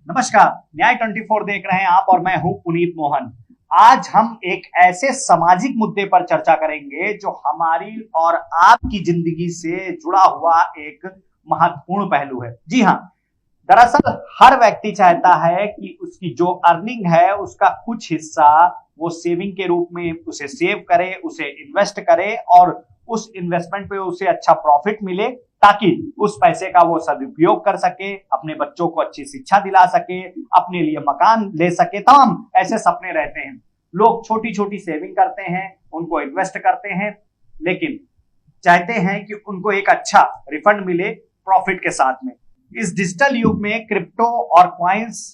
नमस्कार, न्याय 24 देख रहे हैं आप और मैं हूं पुनीत मोहन। आज हम एक ऐसे सामाजिक मुद्दे पर चर्चा करेंगे जो हमारी और आपकी जिंदगी से जुड़ा हुआ एक महत्वपूर्ण पहलू है। जी हाँ, दरअसल हर व्यक्ति चाहता है कि उसकी जो अर्निंग है उसका कुछ हिस्सा वो सेविंग के रूप में उसे सेव करे, उसे इन्वेस्ट करे और उस इन्वेस्टमेंट पे उसे अच्छा प्रॉफिट मिले ताकि उस पैसे का वो सदुपयोग कर सके, अपने बच्चों को अच्छी शिक्षा दिला सके, अपने लिए मकान ले सके। तमाम ऐसे सपने रहते हैं। लोग छोटी छोटी सेविंग करते हैं, उनको इन्वेस्ट करते हैं, लेकिन चाहते हैं कि उनको एक अच्छा रिफंड मिले प्रॉफिट के साथ में। इस डिजिटल युग में क्रिप्टो और कॉइन्स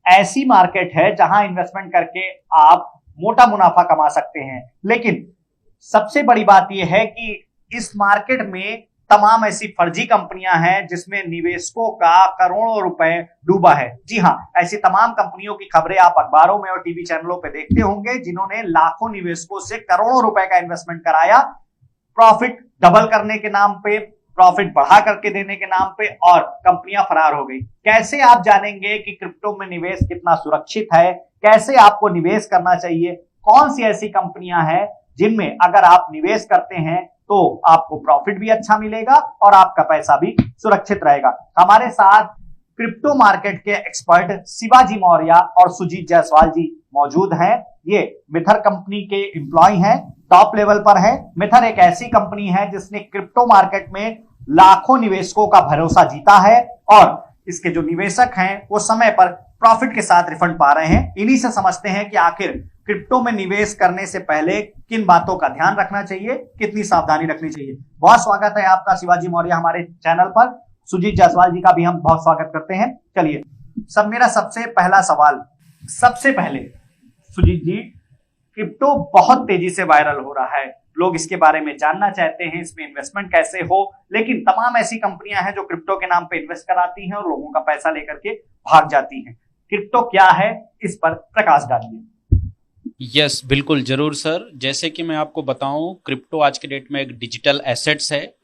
ऐसी मार्केट है जहां इन्वेस्टमेंट करके आप मोटा मुनाफा कमा सकते हैं। लेकिन सबसे बड़ी बात यह है कि इस मार्केट में तमाम ऐसी फर्जी कंपनियां हैं जिसमें निवेशकों का करोड़ों रुपए डूबा है। जी हाँ, ऐसी तमाम कंपनियों की खबरें आप अखबारों में और टीवी चैनलों पे देखते होंगे जिन्होंने लाखों निवेशकों से करोड़ों रुपए का इन्वेस्टमेंट कराया, प्रॉफिट डबल करने के नाम पे, प्रॉफिट बढ़ा करके देने के नाम पे, और कंपनियां फरार हो गई। कैसे आप जानेंगे कि क्रिप्टो में निवेश कितना सुरक्षित है, कैसे आपको निवेश करना चाहिए, कौन सी ऐसी कंपनियां हैं जिनमें अगर आप निवेश करते हैं तो आपको प्रॉफिट भी अच्छा मिलेगा और आपका पैसा भी सुरक्षित रहेगा। हमारे साथ क्रिप्टो मार्केट के एक्सपर्ट शिवाजी मौर्य और सुजीत जायसवाल जी मौजूद हैं। ये मिथर कंपनी के एम्प्लॉय हैं, टॉप लेवल पर है। मिथर एक ऐसी कंपनी है जिसने क्रिप्टो मार्केट में लाखों निवेशकों का भरोसा जीता है और इसके जो निवेशक हैं वो समय पर प्रॉफिट के साथ रिफंड पा रहे हैं। इन्हीं से समझते हैं कि आखिर क्रिप्टो में निवेश करने से पहले किन बातों का ध्यान रखना चाहिए, कितनी सावधानी रखनी चाहिए। बहुत स्वागत है आपका शिवाजी मौर्य हमारे चैनल पर। सुजीत जायसवाल जी का भी हम बहुत स्वागत करते हैं। चलिए, मेरा सबसे पहला सवाल, सबसे पहले सुजीत जी, क्रिप्टो बहुत तेजी से वायरल हो रहा है, लोग इसके बारे में जानना चाहते हैं, इसमें इन्वेस्टमेंट कैसे हो, लेकिन तमाम ऐसी कंपनियां हैं जो क्रिप्टो के नाम पे इन्वेस्ट कराती हैं और लोगों का पैसा लेकर के भाग जाती हैं। क्रिप्टो क्या है, इस पर प्रकाश डालिए। यस, बिल्कुल जरूर सर। जैसे कि मैं आपको बताऊं, क्रिप्टो आज के डेट में एक डिजिटल एसेट्स है।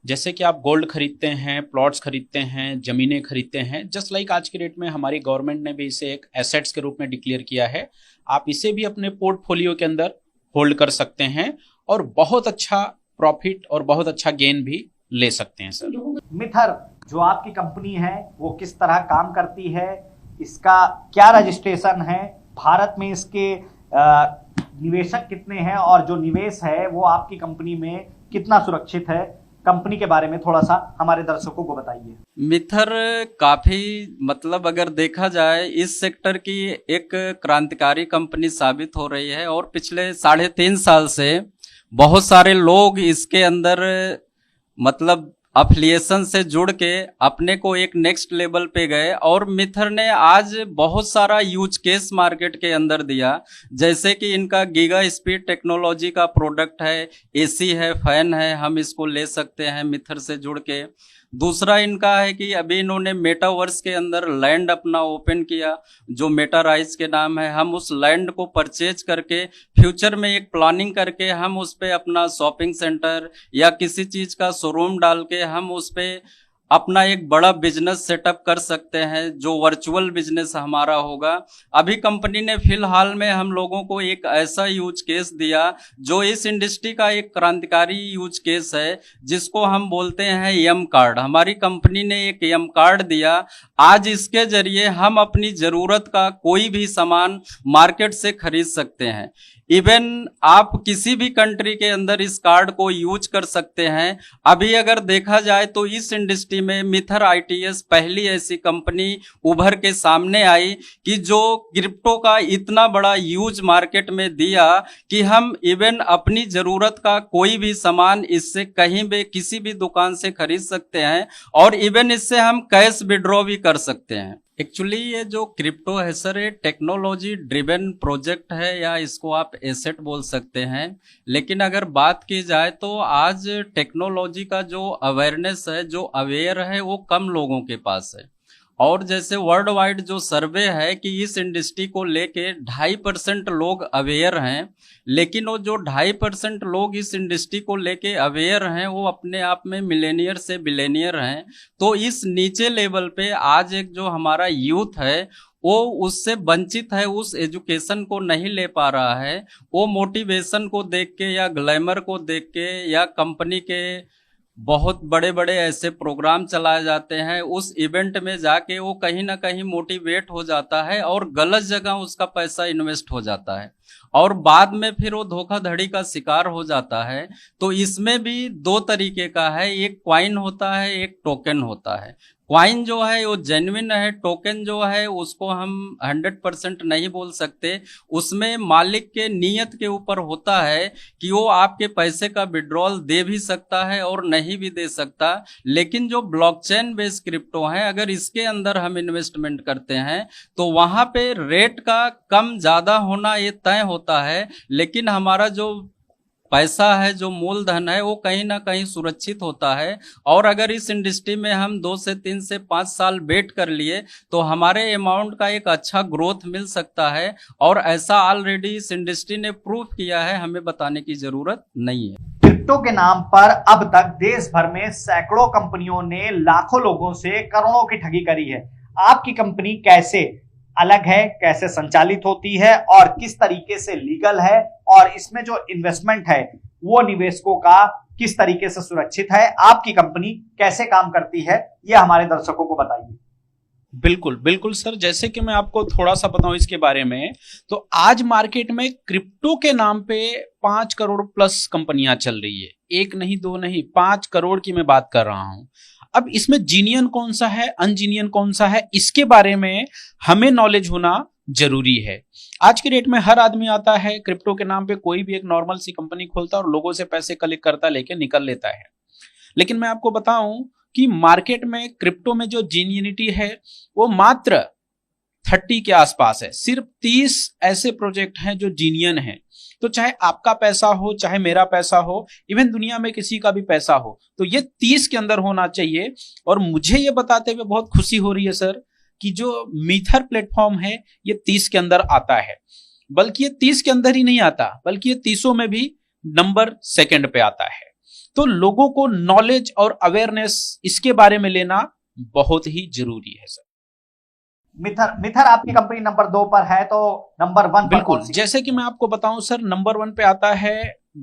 जैसे कि आप गोल्ड खरीदते हैं, प्लॉट्स खरीदते हैं, जमीनें खरीदते हैं, जस्ट लाइक आज के डेट में हमारी गवर्नमेंट ने भी इसे एक एसेट्स के रूप में डिक्लेयर किया है। आप इसे भी अपने पोर्टफोलियो के अंदर होल्ड कर सकते हैं और बहुत अच्छा प्रॉफिट और बहुत अच्छा गेन भी ले सकते हैं सर। मिथर जो आपकी कंपनी है वो किस तरह काम करती है, इसका क्या रजिस्ट्रेशन है, भारत में इसके निवेशक कितने हैं और जो निवेश है वो आपकी कंपनी में कितना सुरक्षित है, कंपनी के बारे में थोड़ा सा हमारे दर्शकों को बताइए। मिथर काफी अगर देखा जाए इस सेक्टर की एक क्रांतिकारी कंपनी साबित हो रही है और पिछले 3.5 साल से बहुत सारे लोग इसके अंदर अफिलिएशन से जुड़ के अपने को एक नेक्स्ट लेवल पे गए और मिथर ने आज बहुत सारा यूज केस मार्केट के अंदर दिया। जैसे कि इनका गीगा स्पीड टेक्नोलॉजी का प्रोडक्ट है, एसी है, फैन है, हम इसको ले सकते हैं मिथर से जुड़ के। दूसरा इनका है कि अभी इन्होंने मेटावर्स के अंदर लैंड अपना ओपन किया जो मेटा राइज के नाम है। हम उस लैंड को परचेज करके फ्यूचर में एक प्लानिंग करके हम उस पे अपना शॉपिंग सेंटर या किसी चीज का शोरूम डाल के हम उस पे अपना एक बड़ा बिजनेस सेटअप कर सकते हैं जो वर्चुअल बिजनेस हमारा होगा। अभी कंपनी ने फिलहाल में हम लोगों को एक ऐसा यूज केस दिया जो इस इंडस्ट्री का एक क्रांतिकारी यूज केस है जिसको हम बोलते हैं यम कार्ड। हमारी कंपनी ने एक यम कार्ड दिया। आज इसके जरिए हम अपनी जरूरत का कोई भी सामान मार्केट से खरीद सकते हैं। इवन आप किसी भी कंट्री के अंदर इस कार्ड को यूज कर सकते हैं। अभी अगर देखा जाए तो इस इंडस्ट्री में मिथर आईटीएस पहली ऐसी कंपनी उभर के सामने आई कि जो क्रिप्टो का इतना बड़ा यूज मार्केट में दिया कि हम इवन अपनी जरूरत का कोई भी सामान इससे कहीं भी किसी भी दुकान से खरीद सकते हैं और इवन इससे हम कैश विड्रॉ भी कर सकते हैं। एक्चुअली ये जो क्रिप्टो है सर, ये टेक्नोलॉजी ड्रिवन प्रोजेक्ट है या इसको आप एसेट बोल सकते हैं। लेकिन अगर बात की जाए तो आज टेक्नोलॉजी का जो अवेयरनेस है, जो अवेयर है, वो कम लोगों के पास है और जैसे वर्ल्ड वाइड जो सर्वे है कि इस इंडस्ट्री को लेके 2.5% लोग अवेयर हैं, लेकिन वो जो 2.5% लोग इस इंडस्ट्री को लेके अवेयर हैं वो अपने आप में मिलेनियर से बिलेनियर हैं। तो इस नीचे लेवल पे आज एक जो हमारा यूथ है वो उससे वंचित है, उस एजुकेशन को नहीं ले पा रहा है। वो मोटिवेशन को देख के या ग्लैमर को देख के या कंपनी के बहुत बड़े बड़े ऐसे प्रोग्राम चलाए जाते हैं, उस इवेंट में जाके वो कहीं ना कहीं मोटिवेट हो जाता है और गलत जगह उसका पैसा इन्वेस्ट हो जाता है और बाद में फिर वो धोखाधड़ी का शिकार हो जाता है। तो इसमें भी दो तरीके का है, एक क्वाइन होता है, एक टोकन होता है। क्वाइन जो है वो जेन्युइन है, टोकन जो है उसको हम 100% नहीं बोल सकते। उसमें मालिक के नियत के ऊपर होता है कि वो आपके पैसे का विड्रॉल दे भी सकता है और नहीं भी दे सकता। लेकिन जो ब्लॉकचेन बेस्ड क्रिप्टो है, अगर इसके अंदर हम इन्वेस्टमेंट करते हैं तो वहां पे रेट का कम ज्यादा होना ये तय होता है, लेकिन हमारा जो पैसा है, जो मूलधन है, वो कहीं ना कहीं सुरक्षित होता है। और अगर इस इंडस्ट्री में हम 2 से 3 से 5 साल वेट कर लिए तो हमारे अमाउंट का एक अच्छा ग्रोथ मिल सकता है। और ऐसा ऑलरेडी इस इंडस्ट्री ने प्रूव किया है, हमें बताने की जरूरत नहीं है। क्रिप्टो के नाम पर अब तक देश भर में सैकड़ों कंपनियों ने लाखों लोगों से करोड़ों की ठगी करी है। आपकी कंपनी कैसे अलग है, कैसे संचालित होती है और किस तरीके से लीगल है, और इसमें जो इन्वेस्टमेंट है वो निवेशकों का किस तरीके से सुरक्षित है, आपकी कंपनी कैसे काम करती है, ये हमारे दर्शकों को बताइए। बिल्कुल बिल्कुल सर, जैसे कि मैं आपको थोड़ा सा बताऊं इसके बारे में, तो आज मार्केट में क्रिप्टो के नाम पे 5 करोड़ प्लस कंपनियां चल रही है। एक नहीं, दो नहीं, 5 करोड़ की मैं बात कर रहा हूं। अब इसमें जीनियन कौन सा है, अनजीनियन कौन सा है, इसके बारे में हमें नॉलेज होना जरूरी है। आज के डेट में हर आदमी आता है क्रिप्टो के नाम पे, कोई भी एक नॉर्मल सी कंपनी खोलता है और लोगों से पैसे कलेक्ट करता लेके निकल लेता है। लेकिन मैं आपको बताऊं कि मार्केट में क्रिप्टो में जो जीनियनिटी है वो मात्र 30 के आसपास है। सिर्फ 30 ऐसे प्रोजेक्ट हैं जो जीनियन हैं। तो चाहे आपका पैसा हो, चाहे मेरा पैसा हो, इवन दुनिया में किसी का भी पैसा हो, तो ये 30 के अंदर होना चाहिए। और मुझे ये बताते हुए बहुत खुशी हो रही है सर कि जो मीथर प्लेटफॉर्म है ये 30 के अंदर आता है। बल्कि ये 30 के अंदर ही नहीं आता, बल्कि ये 30 में भी नंबर 2 पे आता है। तो लोगों को नॉलेज और अवेयरनेस इसके बारे में लेना बहुत ही जरूरी है सर। मिथर आपकी कंपनी नंबर 2 पर है, तो नंबर 1 पर बिल्कुल, जैसे कि मैं आपको बताऊं सर, नंबर 1 पे आता है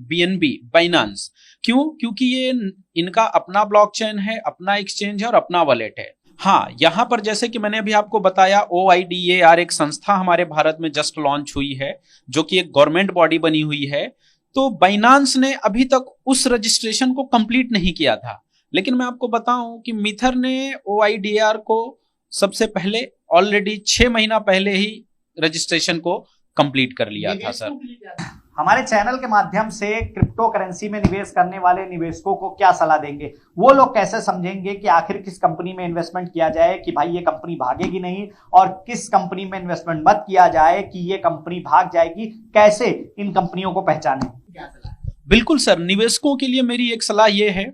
BNB, बाइनांस। क्यों? क्योंकि ये इनका अपना ब्लॉकचेन है, अपना एक्सचेंज है और अपना वॉलेट है। हाँ, यहां पर जैसे कि मैंने अभी आपको बताया, OIDAR एक संस्था हमारे भारत में जस्ट लॉन्च हुई है, जो कि एक गवर्नमेंट बॉडी बनी हुई है। तो बाइनांस ने अभी तक उस रजिस्ट्रेशन को कंप्लीट नहीं किया था। लेकिन मैं आपको बताऊं कि मिथर ने OIDAR को सबसे पहले ऑलरेडी 6 महीना पहले ही रजिस्ट्रेशन को कंप्लीट कर लिया था सर। हमारे चैनल के माध्यम से क्रिप्टो करेंसी में निवेश करने वाले निवेशकों को क्या सलाह देंगे? वो लोग कैसे समझेंगे कि आखिर किस कंपनी में इन्वेस्टमेंट किया जाए कि भाई ये कंपनी भागेगी नहीं, और किस कंपनी में इन्वेस्टमेंट मत किया जाए कि ये कंपनी भाग जाएगी? कैसे इन कंपनियों को पहचानें? बिल्कुल सर, निवेशकों के लिए मेरी एक सलाह ये है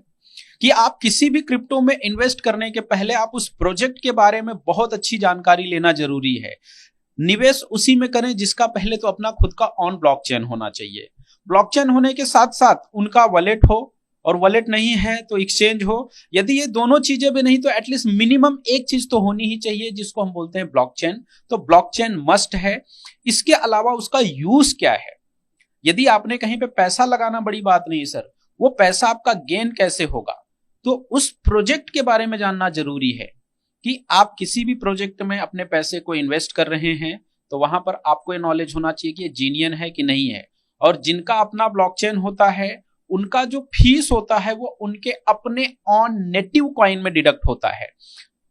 कि आप किसी भी क्रिप्टो में इन्वेस्ट करने के पहले आप उस प्रोजेक्ट के बारे में बहुत अच्छी जानकारी लेना जरूरी है। निवेश उसी में करें जिसका पहले तो अपना खुद का ऑन ब्लॉकचेन होना चाहिए। ब्लॉकचेन होने के साथ साथ उनका वॉलेट हो, और वॉलेट नहीं है तो एक्सचेंज हो। यदि ये दोनों चीजें भी नहीं तो एटलीस्ट मिनिमम एक चीज तो होनी ही चाहिए जिसको हम बोलते हैं ब्लॉकचेन। तो ब्लॉकचेन मस्ट है। इसके अलावा उसका यूज क्या है? यदि आपने कहीं पे पैसा लगाना बड़ी बात नहीं सर, वो पैसा आपका गेन कैसे होगा? तो उस प्रोजेक्ट के बारे में जानना जरूरी है कि आप किसी भी प्रोजेक्ट में अपने पैसे को इन्वेस्ट कर रहे हैं तो वहां पर आपको ये नॉलेज होना चाहिए कि ये जीनियन है कि नहीं है। और जिनका अपना ब्लॉकचेन होता है उनका जो फीस होता है वो उनके अपने ऑन नेटिव कॉइन में डिडक्ट होता है।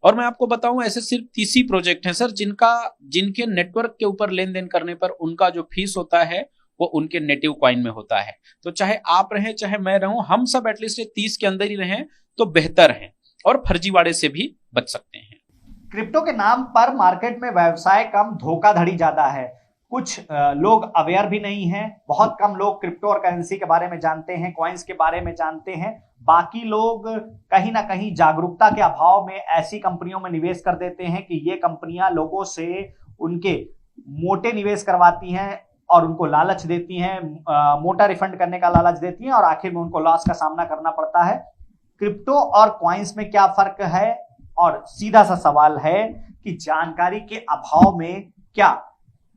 और मैं आपको बताऊं, ऐसे सिर्फ 30 ही प्रोजेक्ट हैं सर जिनके नेटवर्क के ऊपर लेन देन करने पर उनका जो फीस होता है वो उनके नेटिव कॉइन में होता है। तो चाहे आप रहें चाहे मैं रहूं, हम सब एटलीस्ट 30 के अंदर ही रहें तो बेहतर है और फर्जीवाड़े से भी बच सकते हैं। क्रिप्टो के नाम पर मार्केट में व्यवसाय कम, धोखाधड़ी ज्यादा है। कुछ लोग अवेयर भी नहीं हैं, बहुत कम लोग क्रिप्टो और करेंसी के बारे में जानते हैं, कॉइन्स के बारे में जानते हैं। बाकी लोग कहीं ना कहीं जागरूकता के अभाव में ऐसी कंपनियों में निवेश कर देते हैं कि ये कंपनियां लोगों से उनके मोटे निवेश करवाती हैं और उनको लालच देती हैं, मोटा रिफंड करने का लालच देती हैं और आखिर में उनको लॉस का सामना करना पड़ता है। क्रिप्टो और कॉइन्स में क्या फर्क है? और सीधा सा सवाल है कि जानकारी के अभाव में क्या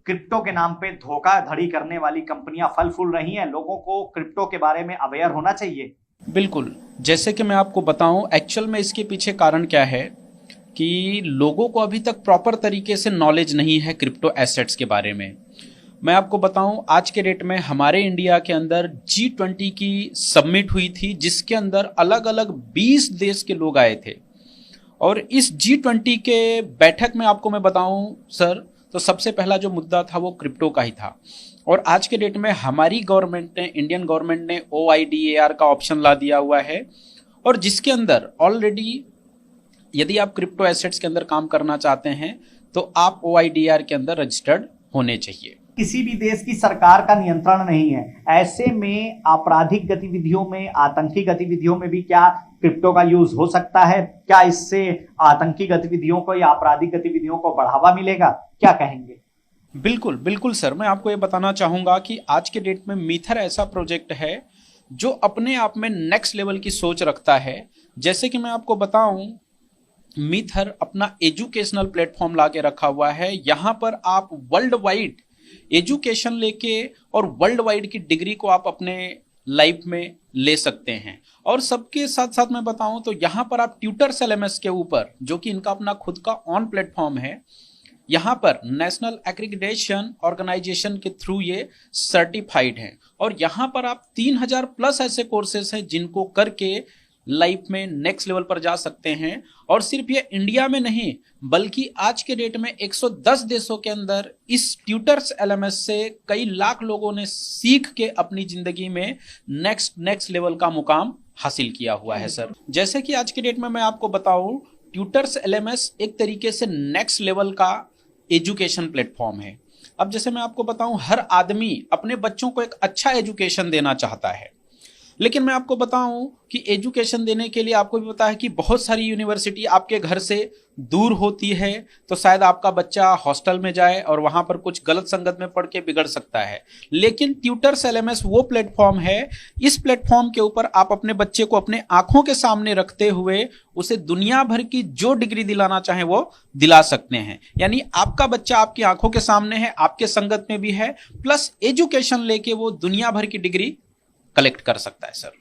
क्रिप्टो के नाम पे धोखाधड़ी करने वाली कंपनियां फल फूल रही हैं? लोगों को क्रिप्टो के बारे में अवेयर होना चाहिए। बिल्कुल, जैसे कि मैं आपको बताऊं एक्चुअल में इसके पीछे कारण क्या है कि लोगों को अभी तक प्रॉपर तरीके से नॉलेज नहीं है क्रिप्टो एसेट्स के बारे में। मैं आपको बताऊं आज के डेट में हमारे इंडिया के अंदर G20 की समिट हुई थी, जिसके अंदर अलग अलग 20 देश के लोग आए थे। और इस G20 के बैठक में आपको मैं बताऊं सर, तो सबसे पहला जो मुद्दा था वो क्रिप्टो का ही था। और आज के डेट में हमारी गवर्नमेंट ने, इंडियन गवर्नमेंट ने OIDAR का ऑप्शन ला दिया हुआ है, और जिसके अंदर ऑलरेडी यदि आप क्रिप्टो एसेट्स के अंदर काम करना चाहते हैं तो आप OIDAR के अंदर रजिस्टर्ड होने चाहिए। किसी भी देश की सरकार का नियंत्रण नहीं है, ऐसे में आपराधिक गतिविधियों में, आतंकी गतिविधियों में भी क्या क्रिप्टो का यूज हो सकता है? क्या इससे आतंकी गतिविधियों को या आपराधिक गतिविधियों को बढ़ावा मिलेगा? क्या कहेंगे? बिल्कुल बिल्कुल सर, मैं आपको ये बताना चाहूंगा कि आज के डेट में मीथर ऐसा प्रोजेक्ट है जो अपने आप में नेक्स्ट लेवल की सोच रखता है। जैसे कि मैं आपको बताऊं, मीथर अपना एजुकेशनल प्लेटफॉर्म ला के रखा हुआ है। यहां पर आप वर्ल्ड वाइड एजुकेशन लेके और वर्ल्ड वाइड की डिग्री को आप अपने लाइफ में ले सकते हैं। और सबके साथ साथ मैं बताऊं तो यहां पर आप ट्यूटर्स LMS के ऊपर, जो कि इनका अपना खुद का ऑन प्लेटफॉर्म है, यहां पर नेशनल एक्रीडिटेशन ऑर्गेनाइजेशन के थ्रू ये सर्टिफाइड है। और यहां पर आप 3000 प्लस ऐसे कोर्सेस हैं जिनको करके लाइफ में नेक्स्ट लेवल पर जा सकते हैं। और सिर्फ ये इंडिया में नहीं, बल्कि आज के डेट में 110 देशों के अंदर इस ट्यूटर्स LMS से कई लाख लोगों ने सीख के अपनी जिंदगी में नेक्स्ट लेवल का मुकाम हासिल किया हुआ है सर। जैसे कि आज के डेट में मैं आपको बताऊं, ट्यूटर्स LMS एक तरीके से नेक्स्ट लेवल का एजुकेशन प्लेटफॉर्म है। अब जैसे मैं आपको बताऊं, हर आदमी अपने बच्चों को एक अच्छा एजुकेशन देना चाहता है, लेकिन मैं आपको बताऊं कि एजुकेशन देने के लिए आपको भी पता है कि बहुत सारी यूनिवर्सिटी आपके घर से दूर होती है, तो शायद आपका बच्चा हॉस्टल में जाए और वहां पर कुछ गलत संगत में पढ़ के बिगड़ सकता है। लेकिन ट्यूटर्स LMS वो प्लेटफॉर्म है, इस प्लेटफॉर्म के ऊपर आप अपने बच्चे को अपने आंखों के सामने रखते हुए उसे दुनिया भर की जो डिग्री दिलाना चाहे वो दिला सकते हैं। यानी आपका बच्चा आपकी आंखों के सामने है, आपके संगत में भी है, प्लस एजुकेशन लेके वो दुनिया भर की डिग्री कलेक्ट कर सकता है सर।